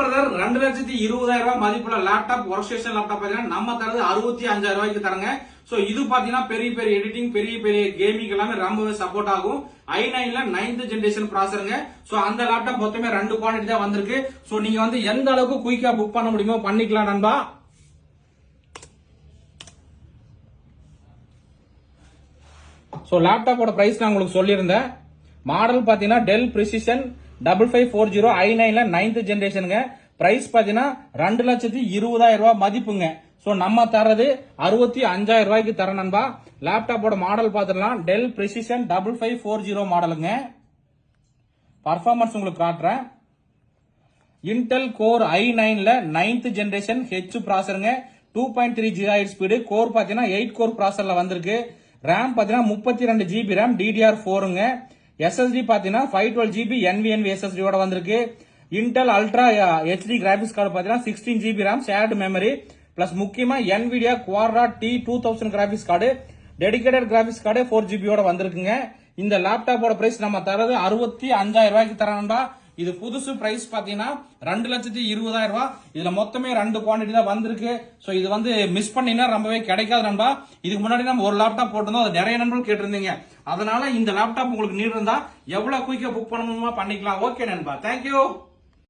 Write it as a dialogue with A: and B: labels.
A: Brother 2,20,000 ரூபாய் மதிப்புள்ள laptop work station laptop பாத்தீங்கன்னா நம்ம தரது 65,000 ரூபாய்க்கு தரங்க. சோ இது பாத்தீங்கன்னா பெரிய பெரிய எடிட்டிங் பெரிய பெரிய கேமிங் எல்லாமே ரொம்பவே சப்போர்ட் ஆகும். i9ல 9th ஜெனரேஷன் ப்ராசஸருங்க. சோ அந்த லேப்டாப் மொத்தமே 2 குவாண்டிட்டி தான் வந்திருக்கு. சோ நீங்க வந்து எந்த அளவுக்கு குயிக்கா புக் பண்ண முடியுமோ பண்ணிக்கலாம் நண்பா. சோ லேப்டாப்போட பிரைஸ் நான் உங்களுக்கு சொல்லியிருந்தேன். மாடல் பாத்தீங்கன்னா டெல் பிரிசிஷன் 5540 i9ல 9th ஜெனரேஷனுங்க. பிரைஸ் பாத்தீங்கன்னா 2,20,000 ரூபாய் மதிப்புங்க. சோ நம்ம தரது 65,000 ரூபாய்க்கு தர நண்பா. லேப்டாப்போட மாடல் பாத்துக்கலாம். டெல் பிரிசிஷன் 5540 மாடலுங்க. பர்ஃபார்மன்ஸ் உங்களுக்கு காட்டுறேன். இன்டெல் கோர் i9ல 9th ஜெனரேஷன் H ப்ராசஸருங்க. 2.3 GHz ஸ்பீடு. கோர் பாத்தீங்கன்னா 8 கோர் ப்ராசஸர்ல வந்திருக்கு. ரேம் பாத்தீங்கன்னா 32 GB ரேம் DDR4ங்க. SSD பாத்தீங்கன்னா 512 GB NVMe SSD ஓட வந்திருக்கு. Intel ultra HD graphics card பாத்தீங்கன்னா 16 GB RAM shared memory plus முக்கியமா NVIDIA Quadro T2000 graphics card dedicated graphics card 4 GB ஓட வந்திருக்குங்க. இந்த லேப்டாப்போட பிரைஸ் நம்ம தரது 65,000 ரூபாய்க்கு தரணும்பா. இது புதுசு பிரைஸ் பாத்தீங்கன்னா 2,20,000 ரூபாய். இதுல மொத்தமே 2 குவாண்டிட்டி தான் வந்திருக்கு. சோ இது வந்து மிஸ் பண்ணீங்கன்னா ரொம்பவே கிடைக்காது நண்பா. இதுக்கு முன்னாடி நம்ம ஒரு லேப்டாப் போட்டிருந்தோம். அது நிறைய நண்பர்கள் கேட்டிருந்தீங்க. அதனால இந்த லேப்டாப் உங்களுக்கு நீட் இருந்தா எவ்வளவு குயிக்கா புக் பண்ணணுமா பண்ணிக்கலாம். ஓகே நண்பா, தேங்க்யூ.